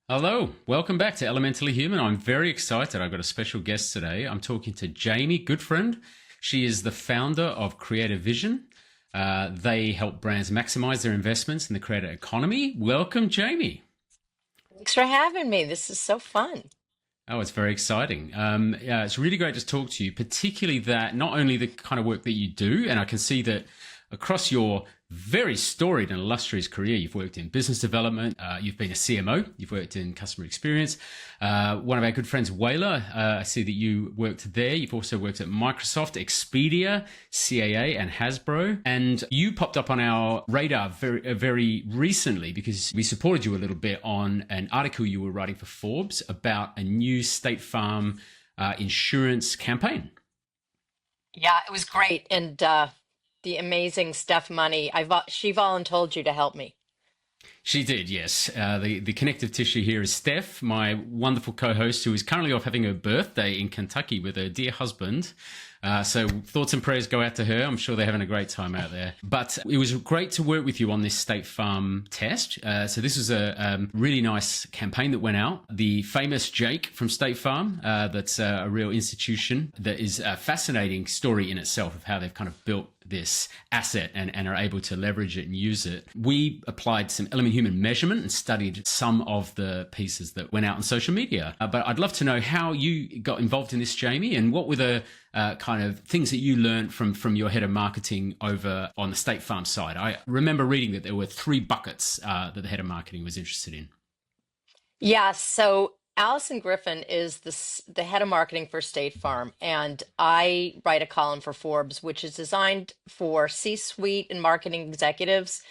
Hello, welcome back to Elementally Human. I'm very excited. I've got a special guest today. I'm talking to Jamie Gutfreund. She is the founder of Creator Vision. They help brands maximize their investments in the creator economy. Welcome, Jamie. Thanks for having me. This is so fun. Oh, it's very exciting. Yeah, it's really great to talk to you, particularly that not only the kind of work that you do, and I can see that across your very storied and illustrious career, you've worked in business development, you've been a CMO, you've worked in customer experience. One of our good friends, Wayla, I see that you worked there. You've also worked at Microsoft, Expedia, CAA, and Hasbro. And you popped up on our radar very recently because we supported you a little bit on an article you were writing for Forbes about a new State Farm insurance campaign. Yeah, it was great. And the amazing Steph Money, she voluntold you to help me. She did, yes. The connective tissue here is Steph, my wonderful co-host, who is currently off having her birthday in Kentucky with her dear husband. So thoughts and prayers go out to her. I'm sure they're having a great time out there. But it was great to work with you on this State Farm test. So this was a really nice campaign that went out. The famous Jake from State Farm, that's a real institution that is a fascinating story in itself of how they've kind of built this asset and are able to leverage it and use it. We applied some element human measurement and studied some of the pieces that went out on social media. But I'd love to know how you got involved in this, Jamie, and what were the kind of things that you learned from your head of marketing over on the State Farm side. I remember reading that there were three buckets that the head of marketing was interested in. Yeah, so Alyson Griffin is the head of marketing for State Farm, and I write a column for Forbes, which is designed for C-suite and marketing executives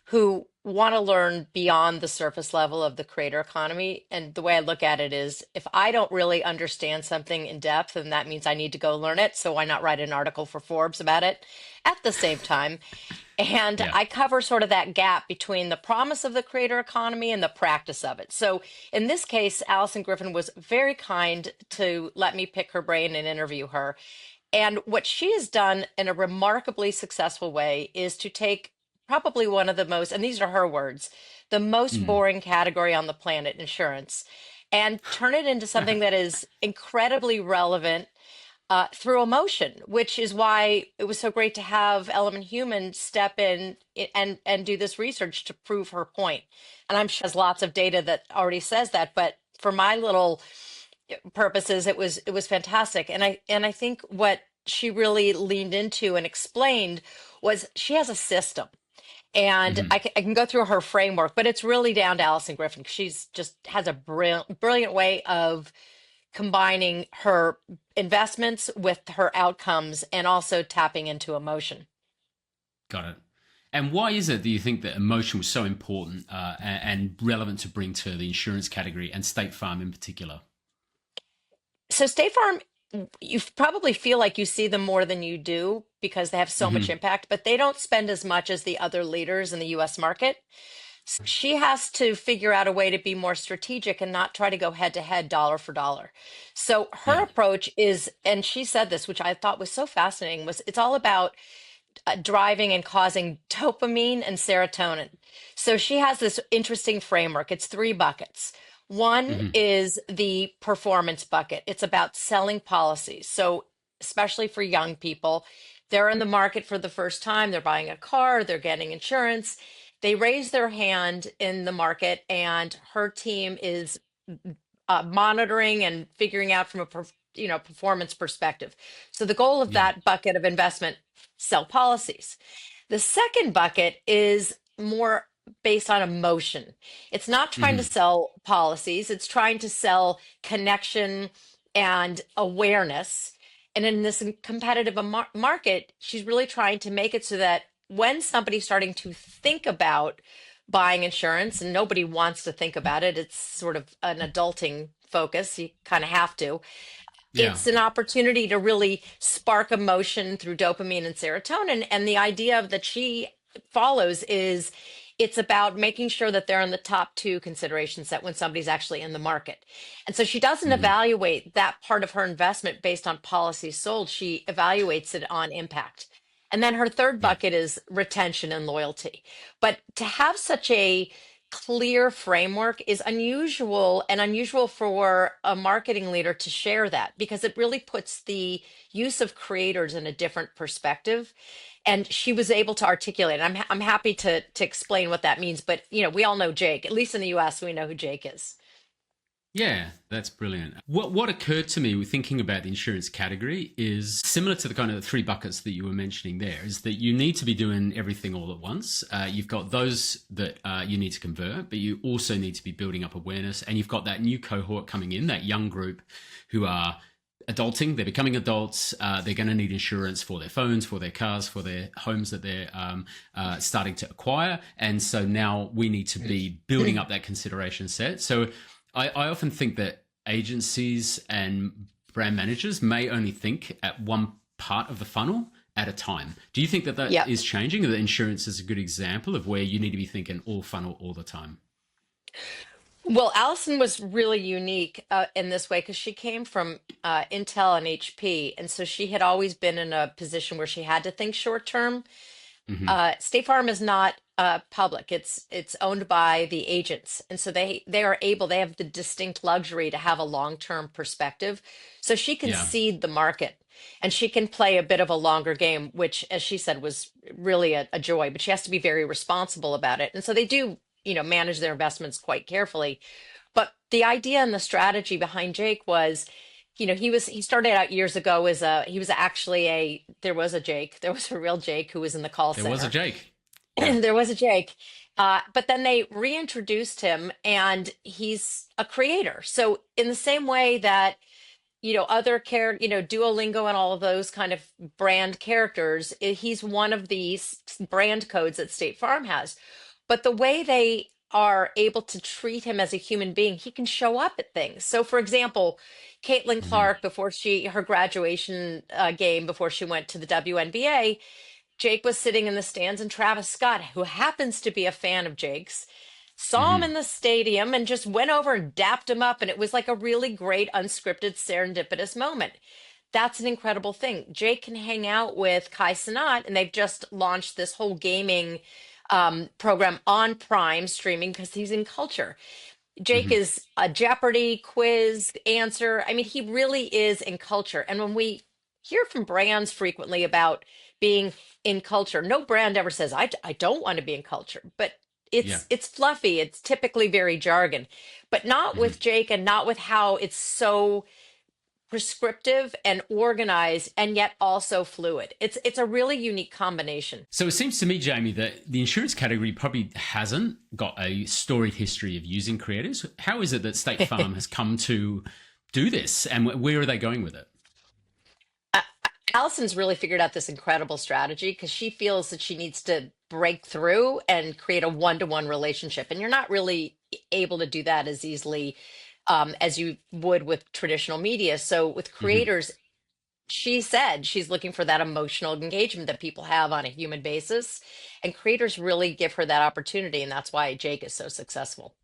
who want to learn beyond the surface level of the creator economy. And the way I look at it is if I don't really understand something in depth, then that means I need to go learn it. So why not write an article for Forbes about it at the same time? And Yeah. I cover sort of that gap between the promise of the creator economy and the practice of it. So in this case, Alyson Griffin was very kind to let me pick her brain and interview her. And what she has done in a remarkably successful way is to take probably one of the most, and these are her words, the most Mm. boring category on the planet, insurance, and turn it into something that is incredibly relevant through emotion, which is why it was so great to have Element Human step in and do this research to prove her point. And I'm sure she has lots of data that already says that, but for my little purposes, it was fantastic. And I think what she really leaned into and explained was she has a system. And Hmm. I can go through her framework, but it's really down to Alyson Griffin. She's just has a brilliant way of combining her investments with her outcomes and also tapping into emotion. Got it. And why is it that you think that emotion was so important and relevant to bring to the insurance category and State Farm in particular? So State Farm, you probably feel like you see them more than you do because they have so much Hmm. impact, but they don't spend as much as the other leaders in the US market. She has to figure out a way to be more strategic and not try to go head to head dollar for dollar. So her Yeah. approach is, and she said this, which I thought was so fascinating, was it's all about driving and causing dopamine and serotonin. So she has this interesting framework. It's three buckets. One Hmm. is the performance bucket. It's about selling policies. So especially for young people, they're in the market for the first time, they're buying a car, they're getting insurance. They raise their hand in the market, and her team is monitoring and figuring out from a performance perspective. So the goal of Yeah. that bucket of investment, sell policies. The second bucket is more based on emotion. It's not trying to Hmm. sell policies, it's trying to sell connection and awareness. And in this competitive market, she's really trying to make it so that when somebody's starting to think about buying insurance, and nobody wants to think about it, it's sort of an adulting focus. You kind of have to. Yeah. It's an opportunity to really spark emotion through dopamine and serotonin. And the idea of that she follows is it's about making sure that they're in the top two considerations that when somebody's actually in the market. And so she doesn't Hmm. evaluate that part of her investment based on policies sold. She evaluates it on impact. And then her third Yeah. bucket is retention and loyalty. But to have such a clear framework is unusual, and unusual for a marketing leader to share that, because it really puts the use of creators in a different perspective. And she was able to articulate it. I'm happy to explain what that means, but we all know Jake. At least in the US, we know who Jake is. Yeah, that's brilliant. What occurred to me with thinking about the insurance category is similar to the kind of the three buckets that you were mentioning there, is that you need to be doing everything all at once. You've got those that you need to convert, but you also need to be building up awareness. And you've got that new cohort coming in, that young group who are adulting, they're becoming adults, they're going to need insurance for their phones, for their cars, for their homes that they're starting to acquire. And so now we need to be building up that consideration set. So I often think that agencies and brand managers may only think at one part of the funnel at a time. Do you think that is changing? That insurance is a good example of where you need to be thinking all funnel all the time? Well, Allison was really unique in this way because she came from Intel and HP. And so she had always been in a position where she had to think short term. State Farm is not public. It's owned by the agents. And so they have the distinct luxury to have a long-term perspective. So she can seed the market and she can play a bit of a longer game, which, as she said, was really a joy, but she has to be very responsible about it. And so they do, manage their investments quite carefully. But the idea and the strategy behind Jake was, he started out years ago as there was a real Jake who was in the call center. There was a Jake. There was a Jake. But then they reintroduced him and he's a creator. So in the same way that, other Duolingo and all of those kind of brand characters, he's one of these brand codes that State Farm has. But the way they are able to treat him as a human being, he can show up at things. So, for example, Caitlin Clark, before her graduation game, before she went to the WNBA, Jake was sitting in the stands, and Travis Scott, who happens to be a fan of Jake's, saw him in the stadium and just went over and dapped him up. And it was like a really great, unscripted, serendipitous moment. That's an incredible thing. Jake can hang out with Kai Cenat, and they've just launched this whole gaming program on Prime streaming because he's in culture. Jake is a Jeopardy quiz answer. I mean, he really is in culture. And when we hear from brands frequently about being in culture, no brand ever says, I don't want to be in culture, but it's fluffy. It's typically very jargon, but not with Jake, and not with how it's so prescriptive and organized and yet also fluid. It's a really unique combination. So it seems to me, Jamie, that the insurance category probably hasn't got a storied history of using creators. How is it that State Farm has come to do this, and where are they going with it? Allison's really figured out this incredible strategy because she feels that she needs to break through and create a one-to-one relationship. And you're not really able to do that as easily as you would with traditional media. So with creators, she said she's looking for that emotional engagement that people have on a human basis. And creators really give her that opportunity. And that's why Jake is so successful.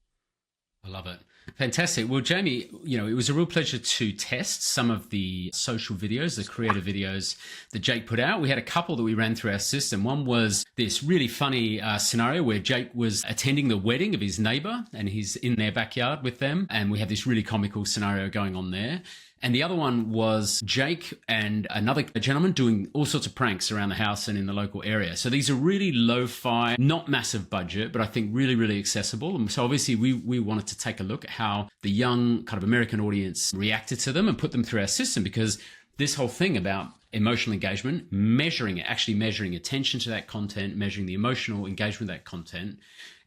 I love it. Fantastic. Well, Jamie, it was a real pleasure to test some of the social videos, the creator videos that Jake put out. We had a couple that we ran through our system. One was this really funny scenario where Jake was attending the wedding of his neighbor and he's in their backyard with them. And we have this really comical scenario going on there. And the other one was Jake and another gentleman doing all sorts of pranks around the house and in the local area. So these are really lo-fi, not massive budget, but I think really, really accessible. And so obviously we wanted to take a look at how the young kind of American audience reacted to them and put them through our system, because this whole thing about emotional engagement, measuring it, actually measuring attention to that content, measuring the emotional engagement of that content,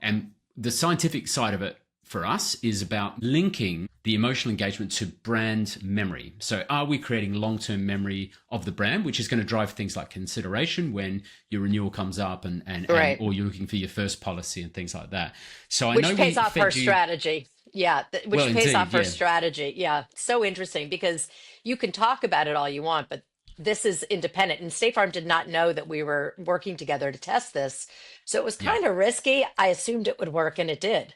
and the scientific side of it for us is about linking the emotional engagement to brand memory. So are we creating long-term memory of the brand, which is going to drive things like consideration when your renewal comes up and or you're looking for your first policy and things like that. So which pays off her strategy. Yeah, which pays off her strategy. Yeah, so interesting because you can talk about it all you want, but this is independent. And State Farm did not know that we were working together to test this. So it was kind of risky. I assumed it would work, and it did.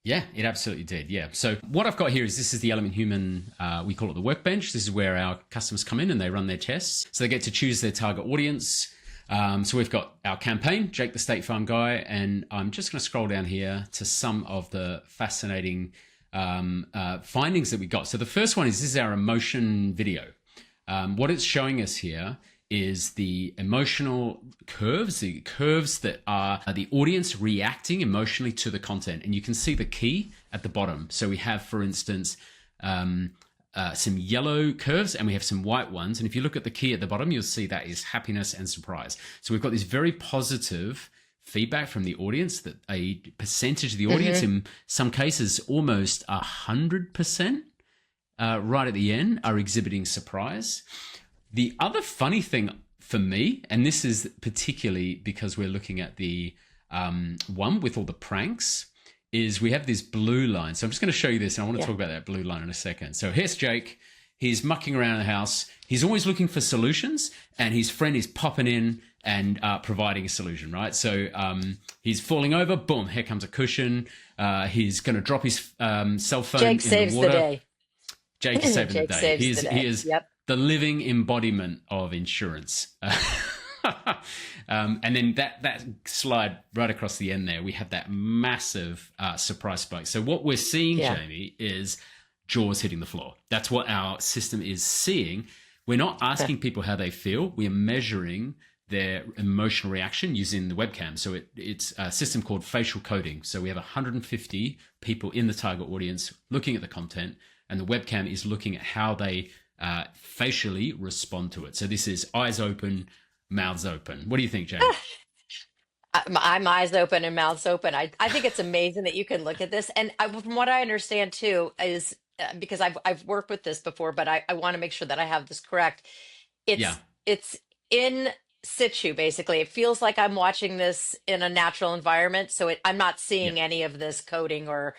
Yeah, it absolutely did. Yeah. So what I've got here is this is the Element Human, we call it the workbench. This is where our customers come in and they run their tests. So they get to choose their target audience. So we've got our campaign, Jake the State Farm Guy, and I'm just going to scroll down here to some of the fascinating findings that we got. So the first one is this is our emotion video. What it's showing us here is the emotional curves, the curves that are the audience reacting emotionally to the content. And you can see the key at the bottom. So we have, for instance, some yellow curves and we have some white ones. And if you look at the key at the bottom, you'll see that is happiness and surprise. So we've got this very positive feedback from the audience, that a percentage of the audience, in some cases almost 100%, right at the end, are exhibiting surprise. The other funny thing for me, and this is particularly because we're looking at the one with all the pranks, is we have this blue line. So I'm just going to show you this, and I want to talk about that blue line in a second. So here's Jake. He's mucking around the house. He's always looking for solutions, and his friend is popping in and providing a solution, right? So he's falling over. Boom, here comes a cushion. He's going to drop his cell phone Jake in saves the water. the day. Jake is saving Jake the day. saves the day. He is Yep. the living embodiment of insurance. And then that slide right across the end there, we have that massive surprise spike. So what we're seeing, Jamie, is jaws hitting the floor. That's what our system is seeing. We're not asking people how they feel. We are measuring their emotional reaction using the webcam. So it's a system called facial coding. So we have 150 people in the target audience looking at the content, and the webcam is looking at how they facially respond to it. So this is eyes open, mouths open. What do you think, Jamie? I'm eyes open and mouths open. I think it's amazing that you can look at this. And from what I understand too, is because I've worked with this before, but I want to make sure that I have this correct. It's in situ, basically. It feels like I'm watching this in a natural environment. So I'm not seeing any of this coding, or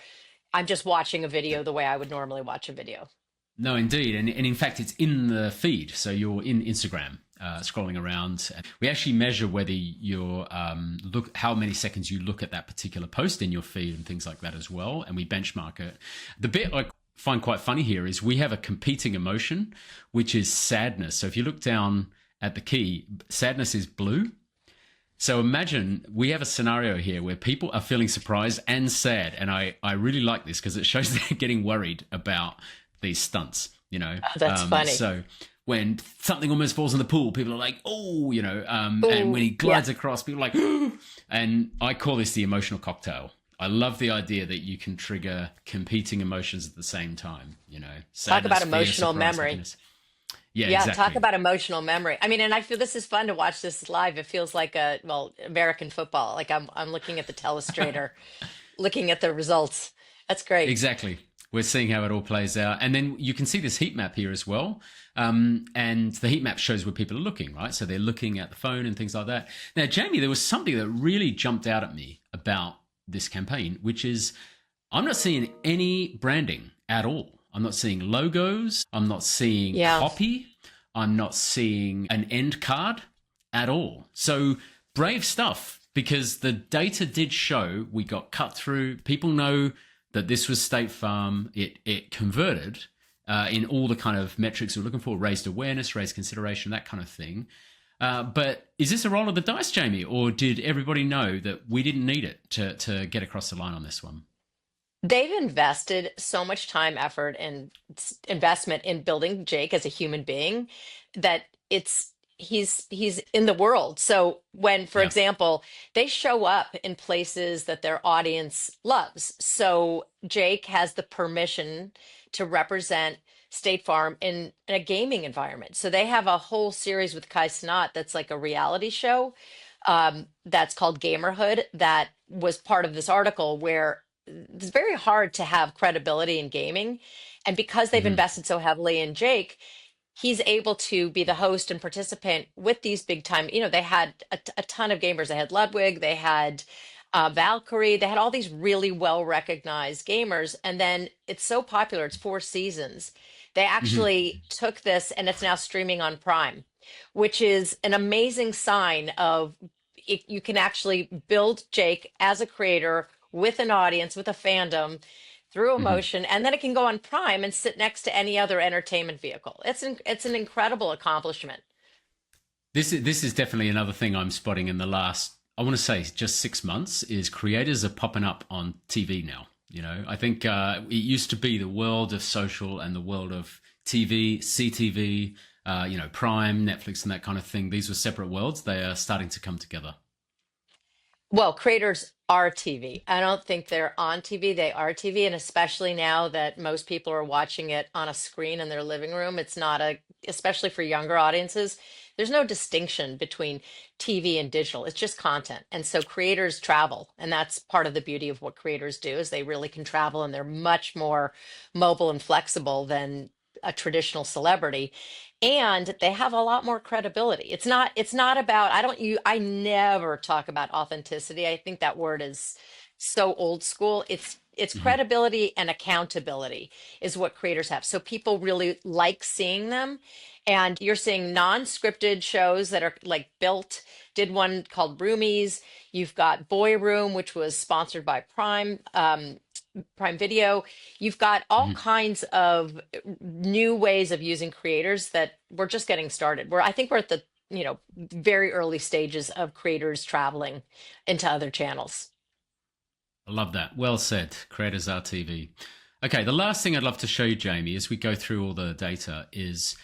I'm just watching a video the way I would normally watch a video. No, indeed. And in fact, it's in the feed. So you're in Instagram, scrolling around. We actually measure whether you're how many seconds you look at that particular post in your feed and things like that as well. And we benchmark it. The bit I find quite funny here is we have a competing emotion, which is sadness. So if you look down at the key, sadness is blue. So imagine we have a scenario here where people are feeling surprised and sad. And I really like this because it shows they're getting worried about these stunts, you know. That's funny. So when something almost falls in the pool, people are like, oh, you know, and when he glides across, people are like, oh. And I call this the emotional cocktail. I love the idea that you can trigger competing emotions at the same time, you know. Talk about emotional surprise, memory. happiness. Yeah, exactly. Talk about emotional memory. I mean, and I feel this is fun to watch this live. It feels like American football. Like I'm looking at the telestrator, looking at the results. That's great. Exactly. We're seeing how it all plays out. And then you can see this heat map here as well. And the heat map shows where people are looking, right? So they're looking at the phone and things like that. Now, Jamie, there was something that really jumped out at me about this campaign, which is I'm not seeing any branding at all. I'm not seeing logos. I'm not seeing copy. I'm not seeing an end card at all. So brave stuff, because the data did show we got cut through. People know that this was State Farm. It converted in all the kind of metrics we're looking for, raised awareness, raised consideration, that kind of thing. But is this a roll of the dice, Jamie, or did everybody know that we didn't need it to get across the line on this one? They've invested so much time, effort, and investment in building Jake as a human being that he's in the world. So when, for example, they show up in places that their audience loves. So Jake has the permission to represent State Farm in a gaming environment. So they have a whole series with Kai Cenat that's like a reality show that's called Gamerhood, that was part of this article, where it's very hard to have credibility in gaming. And because they've invested so heavily in Jake, he's able to be the host and participant with these big time. You know, they had a ton of gamers. They had Ludwig, they had Valkyrie, they had all these really well recognized gamers. And then it's so popular, it's 4 seasons. They actually took this and it's now streaming on Prime, which is an amazing sign of you can actually build Jake as a creator with an audience, with a fandom, through emotion, and then it can go on Prime and sit next to any other entertainment vehicle. It's an incredible accomplishment. This is definitely another thing I'm spotting in the last, I want to say, just 6 months, is creators are popping up on TV now. I think it used to be the world of social and the world of TV, CTV, Prime, Netflix, and that kind of thing. These were separate worlds. They are starting to come together. Well, creators are TV. I don't think they're on TV. They are TV. And especially now that most people are watching it on a screen in their living room, it's not especially for younger audiences, there's no distinction between TV and digital. It's just content. And so creators travel. And that's part of the beauty of what creators do is they really can travel and they're much more mobile and flexible than a traditional celebrity, and they have a lot more credibility. It's not about, I never talk about authenticity. I think that word is so old school. It's Mhm. credibility and accountability is what creators have. So people really like seeing them. And you're seeing non-scripted shows that are like built, did one called Roomies. You've got Boy Room, which was sponsored by Prime Video. You've got all Mhm. kinds of new ways of using creators that we're just getting started. I think we're at the, very early stages of creators traveling into other channels. I love that. Well said. Creators are TV. Okay, the last thing I'd love to show you, Jamie, as we go through all the data, is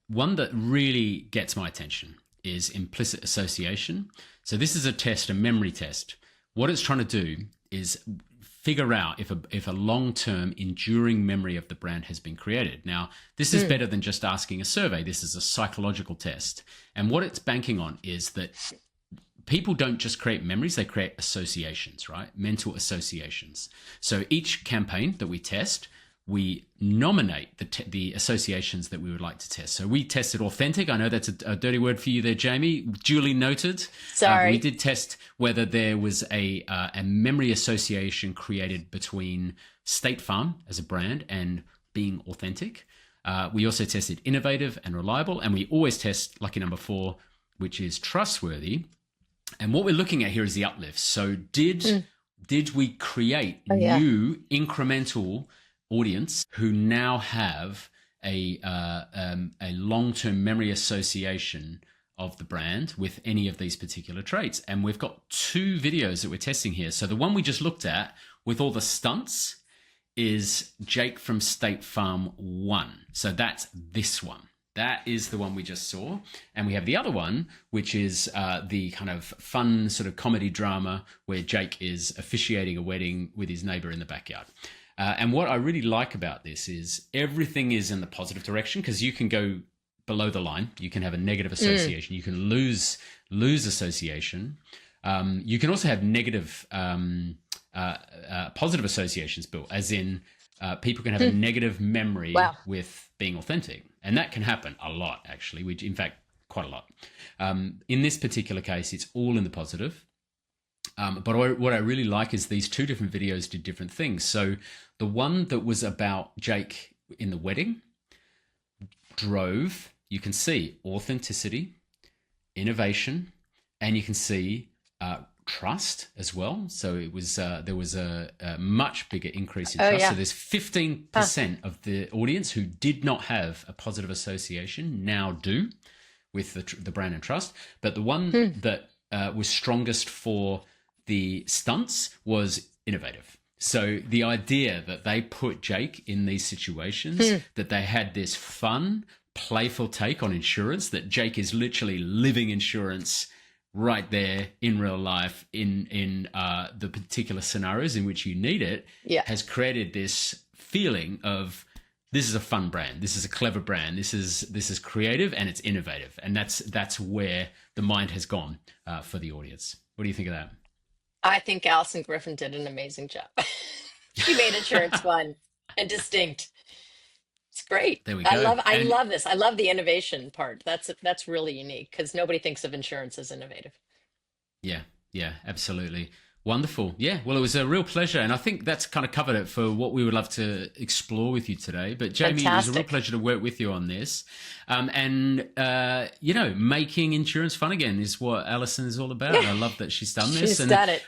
one that really gets my attention is implicit association. So this is a test, a memory test. What it's trying to do is figure out if a long-term enduring memory of the brand has been created. Now, this is better than just asking a survey. This is a psychological test. And what it's banking on is that people don't just create memories, they create associations, right? Mental associations. So each campaign that we test, we nominate the associations that we would like to test. So we tested authentic. I know that's a dirty word for you there, Jamie. Duly noted. Sorry. We did test whether there was a memory association created between State Farm as a brand and being authentic. We also tested innovative and reliable. And we always test lucky number 4, which is trustworthy. And what we're looking at here is the uplift. So did we create new incremental audience who now have a long-term memory association of the brand with any of these particular traits? And we've got 2 videos that we're testing here. So the one we just looked at with all the stunts is Jake from State Farm 1. So that's this one. That is the one we just saw. And we have the other one, which is the kind of fun sort of comedy drama where Jake is officiating a wedding with his neighbor in the backyard. And what I really like about this is everything is in the positive direction, because you can go below the line. You can have a negative association. You can lose association. You can also have negative positive associations built, as in people can have a negative memory with being authentic. And that can happen a lot, actually, which in fact, quite a lot. In this particular case, it's all in the positive. But what I really like is these 2 different videos did different things. So the one that was about Jake in the wedding drove, you can see authenticity, innovation, and you can see trust as well. So it was there was a much bigger increase in trust. Yeah. So there's 15% of the audience who did not have a positive association now do with the brand and trust. But the one that was strongest for the stunts was innovative. So the idea that they put Jake in these situations, that they had this fun, playful take on insurance, that Jake is literally living insurance right there in real life in the particular scenarios in which you need it, has created this feeling of, this is a fun brand, this is a clever brand, this is creative and it's innovative. And that's where the mind has gone for the audience. What do you think of that? I think Alyson Griffin did an amazing job. She made insurance fun and distinct. It's great. There we go. I love this. I love the innovation part. That's really unique because nobody thinks of insurance as innovative. Yeah, absolutely. Wonderful. Yeah, well, it was a real pleasure. And I think that's kind of covered it for what we would love to explore with you today. But Jamie, It was a real pleasure to work with you on this. Making insurance fun again is what Alyson is all about. I love that she's done this. She's done it.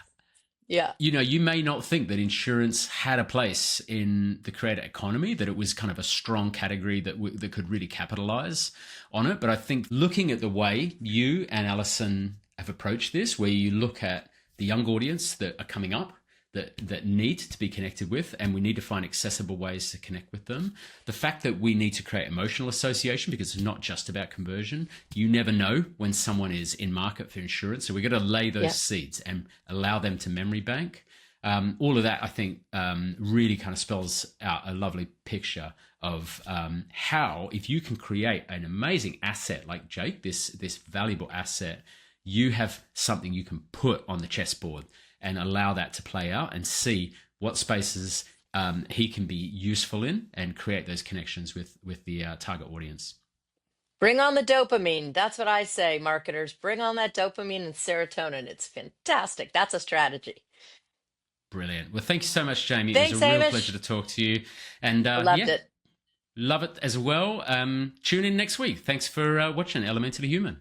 Yeah. You may not think that insurance had a place in the creator economy, that it was kind of a strong category that could really capitalize on it. But I think looking at the way you and Alyson have approached this, where you look at the young audience that are coming up, that need to be connected with, and we need to find accessible ways to connect with them. The fact that we need to create emotional association, because it's not just about conversion. You never know when someone is in market for insurance, so we've got to lay those seeds and allow them to memory bank. All of that, I think, really kind of spells out a lovely picture of how, if you can create an amazing asset like Jake, this valuable asset, you have something you can put on the chessboard and allow that to play out and see what spaces he can be useful in and create those connections with the target audience. Bring on the dopamine. That's what I say, marketers. Bring on that dopamine and serotonin. It's fantastic. That's a strategy. Brilliant. Well, thank you so much, Jamie. Thanks, it was a real Hamish. pleasure to talk to you. And Loved it. love it as well. Tune in next week. Thanks for watching Elementally Human.